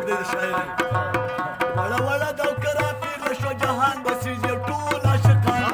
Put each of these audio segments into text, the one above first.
دی شاعري وړه وړه دوکرا پیر شو جهان بسیږي ټول عاشقان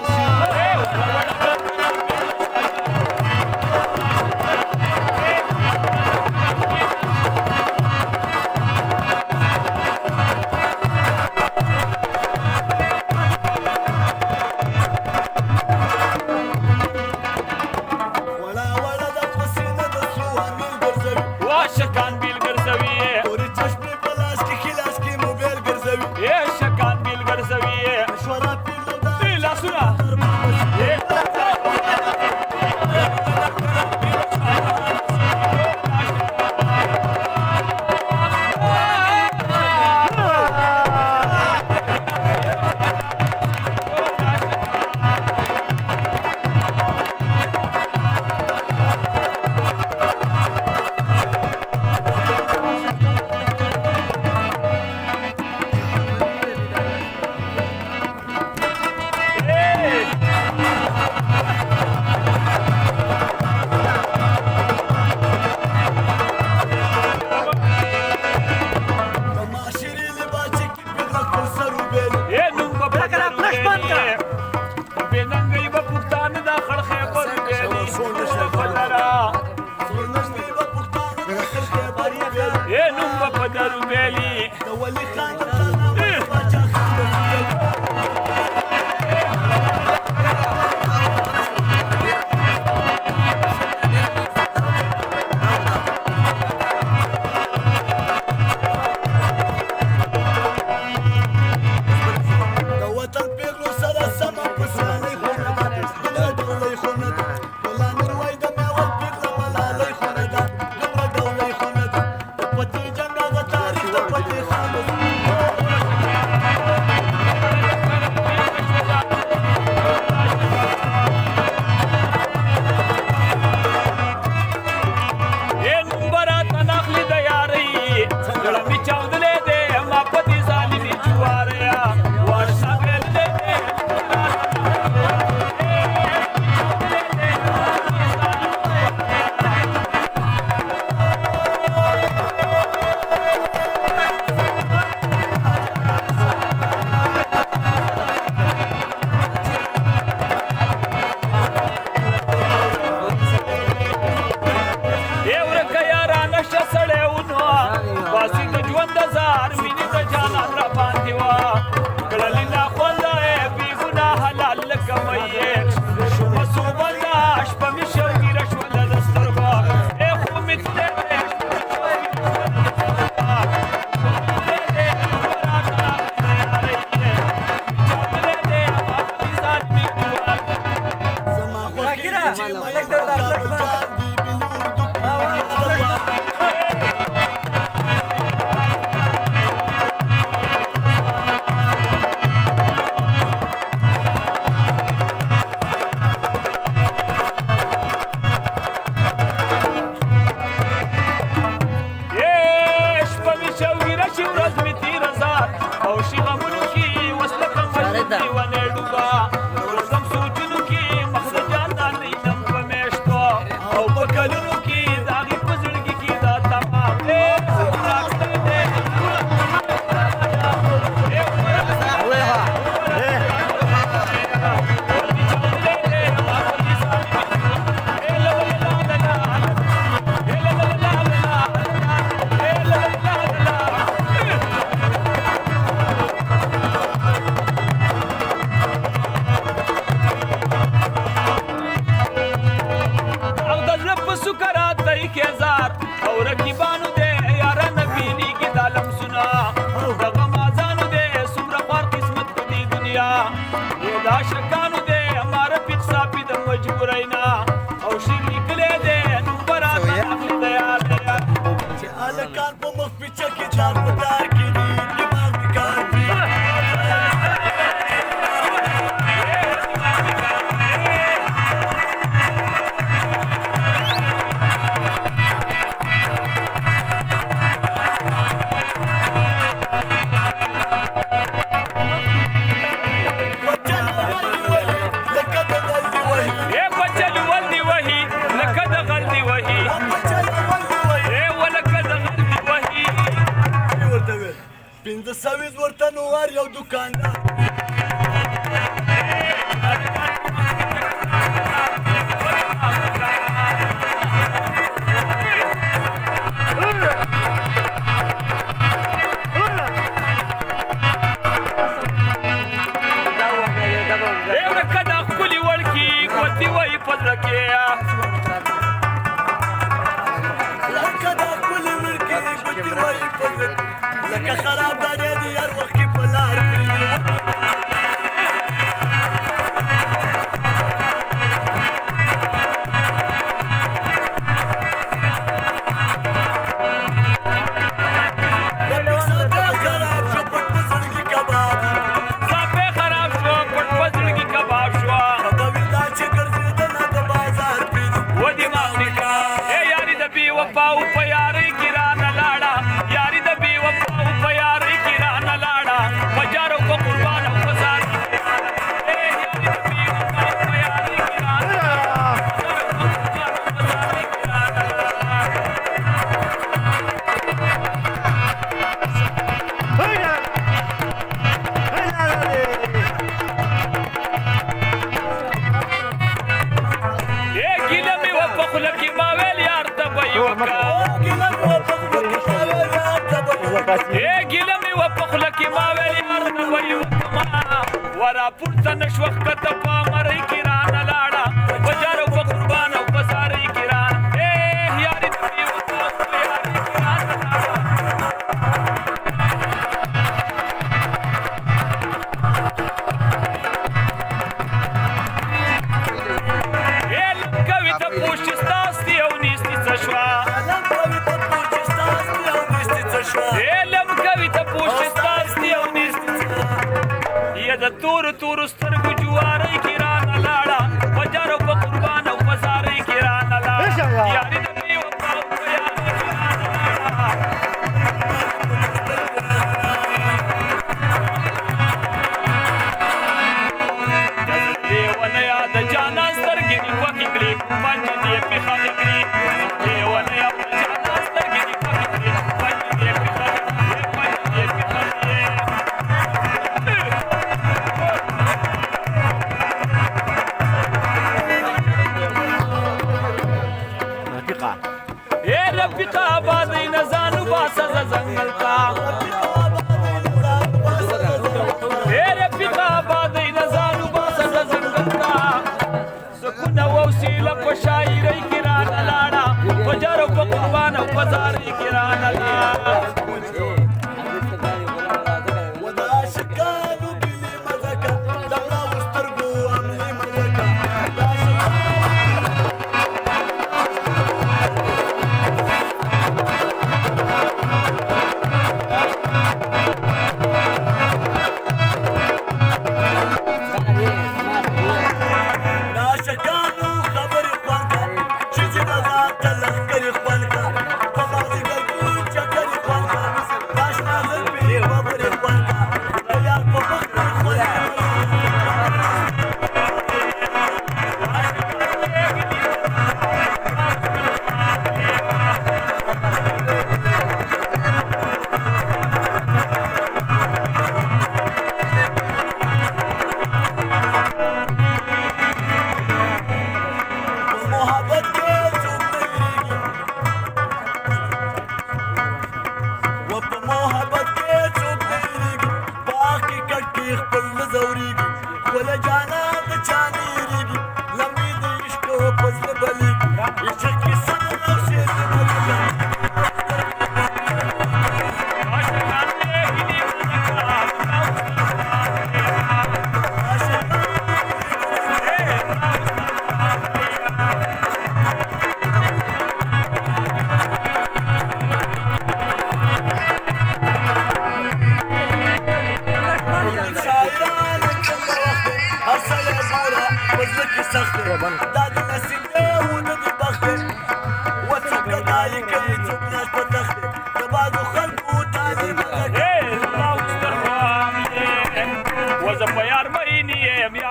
1500 ورته نوار یو دکاندار لکه خراب دانې دي هر وخت کې په لار ګیله مې وه په خوله کې ما ویل یار نه به یې وکړمه ورا پورته نه شوه ښکته په مرۍ کې رانه لاړه په جار او په قربان او په زارۍ کې رانه یارې د مې وکړه په یارۍ کې رانه لاړه لم کوي ته پوښتې ستاسې او نیستې څه شوه د تورو تورو سترګو جوارۍ کې رانه لاړه په جار او په قربان او په زارۍ کې رانه لاړه یارې د مې وکړه په یارۍ کې رانه لاړه د لیونه یا د جانان سترګې دې خوښې کړې پنجې دې پښانې کړې لیونه یا د جانان سترګې دې خوښې کړې پنجې دې پښانې کړې پنجې دې پښانې رفیقا آبادی نزانو باسا زنگل کا رفیقا آبادی نزانو باسا زنگل کا سکون ووسیله په شاعرۍ کې رانه لاړه په جار او په قربان او په زارۍ کې رانه لاړه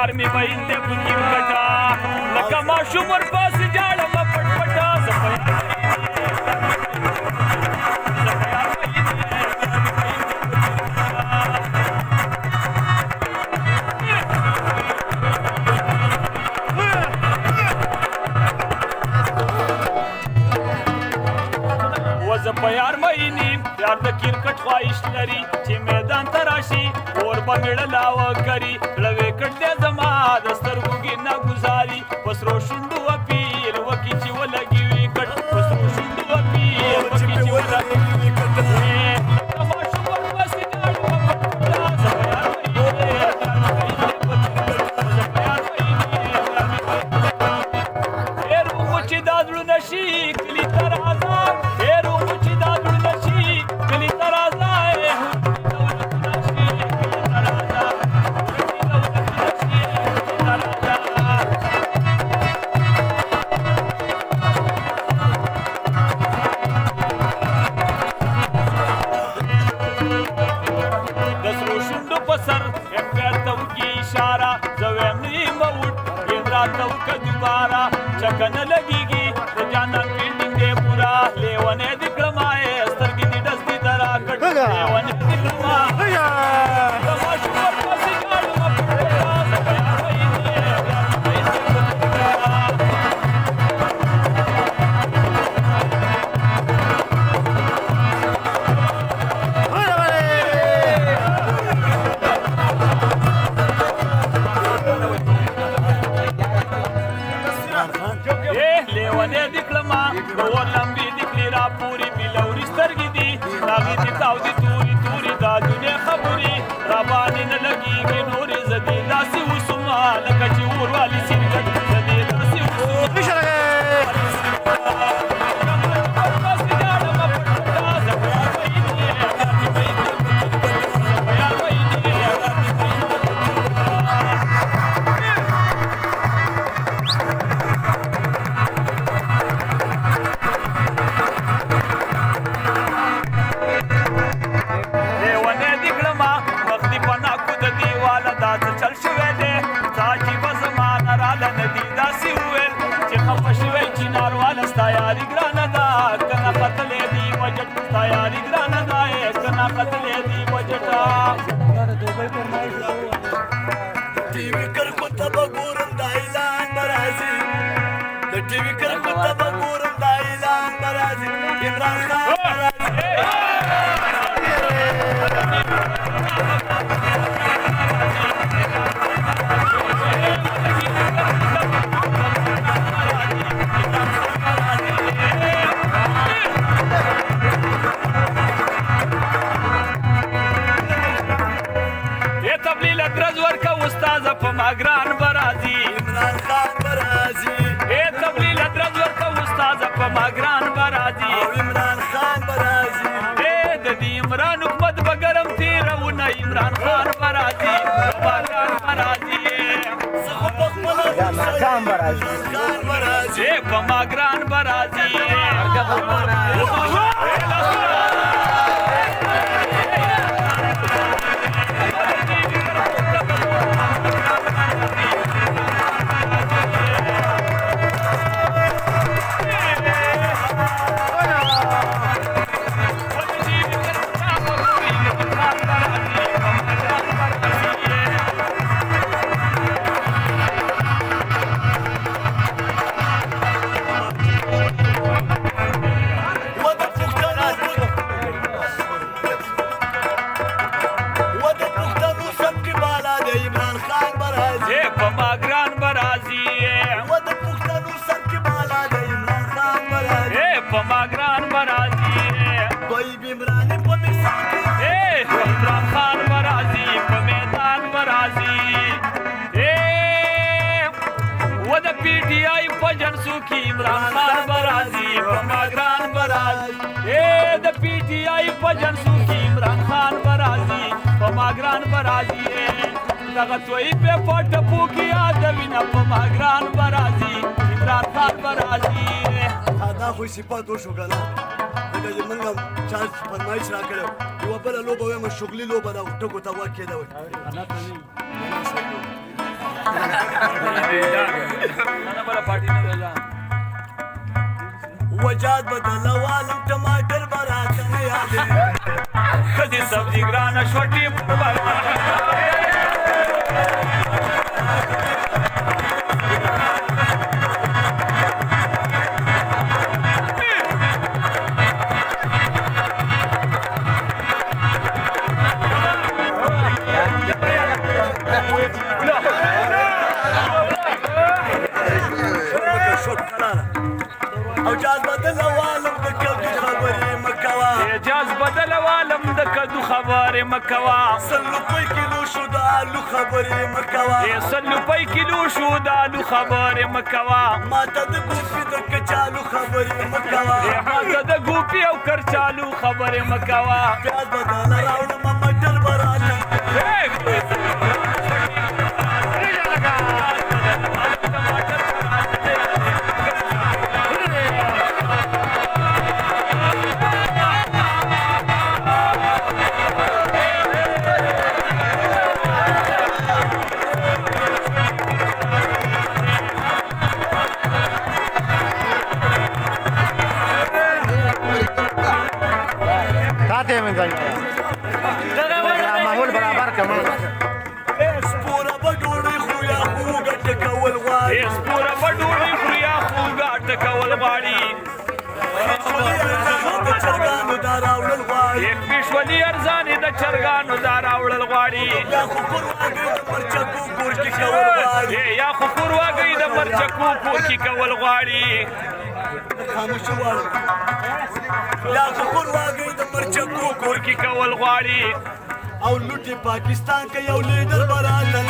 یار می بین دې پکې پټا لکه ماشوم ورپسې جاړه په پټ پټا زه یار د کرکټ خواهش لري چې میدان ته راشي اور به مېړه لاوه کري لوی کټ دی زما د سترګو ګنا ګزاري په سرو شونډو اپیر وکي چې ولګي وي کټ په سرو شونډو اپیر وکي چې ولګي وي کټ ماشوم ورپسې لاړو چې دا زړونه شي کلي ته راځه هېرو چې دا زړونه شي کلي ته راځه دولتونه شي کلي ته راځه دولتونه شي کلي ته راځه د سرو شونډو په سر امپیر ته وکړي اشاره زه وایم نیمه وټ یم راته وکړه دوباره چکه نه لګېږي د جانان فیلډینګ دی پوره لیونی دې کړمه سترګې دې ډز دي د راکټ لیونی دې کړمه د ماشوم ورپسې ژاړمه زه به یار ویلې لیونی دې کړمه د اور لمبې دې کړې راپورې بېلوري سترګې دي هغې دې تاودې تورې تورې دا دنیا خبرې راباندې نه لګېږي نورې زه دې داسې وسومه لکه چې اور والي سینګټ زه دې داسې وسومه تیاری ګرانه ده کنه قتلې دی بجټ تیاری ګرانه ده کنه قتلې دی بجټ ټي وي کرکو ته به ګورم د اعلان برازي د ټي وي کرکو ته به ګورم د اعلان برازي عمران خان په ما ګران برازي عمران خان برازي تبلیل درز ورته استاده په ما ګران برازي عمران خان برازي د دې عمران حکومت بګرم تیرونه عمران خان برازي په ما ګران برازي زه په خپل خان برازي په ما ګران برازي عمران خان برازي په ما ګران برازي د پی ټی آی په جنسو کې عمران خان برازي په ما ګران برازي دغه توي په پټ پوکي یادوینه په ما ګران برازي عمران خان برازي دا خو صفات وشو کنه دغه موږ چانس فرمایش راکړو یو بل لوبه وایم شغلي لوبه دا ټکو ته واکې دا وي انا بلا پارټي نه ده وجاد بدل والم ټماټر برات نه یادې کدي سبزی ګرانه شوټي په کدو خبرې مکوا سل روپۍ کیلو شو د آلو خبرې مه کوه 100 روپۍ کیلو شو د آلو خبرې مکوا ماته د ګوپي د کچالو خبرې مه کوه ماته د ګوپي او کرچالو خبرې مکوا پیاز به درله راوړمه مټر به راته ساته مې ځای ماحول برابر کړم سپوره به ډوډۍ خورو یا خوږه ټکول غواړي سپوره به ډوډۍ خوري یا خوږه ټکول غواړي د چرګانو دا راوړل غواړي یک پیشولي ارزانې د چرګانو دا راوړل غواړي یا خو قرواګۍ د مرچکو کور کې کول غواړي یا خو خورواګۍ د مرچکو کور کې کول غواړي خاموشه غواړم یا خو قرواګۍ د مرچکو کور کې کول غواړي او لوټي پاکستان کې یو لیډر براتل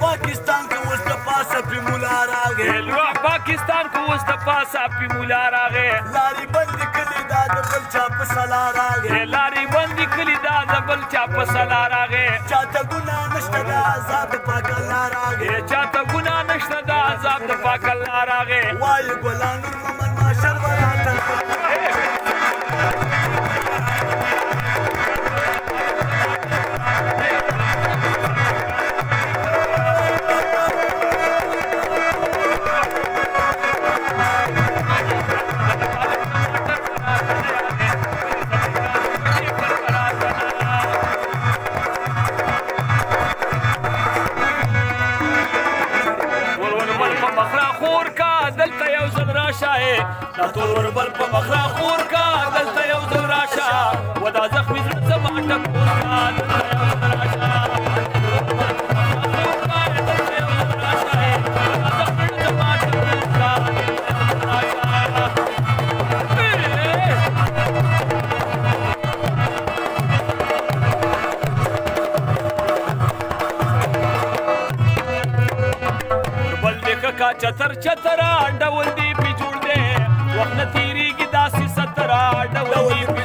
پاکستان کې اوس د پاسه پې مولا راغی پاکستان کو اوس د پاسه پی مولا راغی لارې بندې کړې دا د بل چا په سلا راغی لارې بندې کړي دا د بل چا په سلا راغی چاته ګناه نشته د عذاب د پاک الله راغی چاته ګناه نشته د عذاب د پاک الله راغی وایي ګلان نور محمد ماشر براتل دلته یو ځل راشه دا تور بل په مخه خور کا دلته یو ځل راشه ودا زخمي زړه زما ټکور کا دلته یو ځل راشه کا چتر چتر ډول دی پی جوړ دی وخت تیریږي داسې ستر ډول دی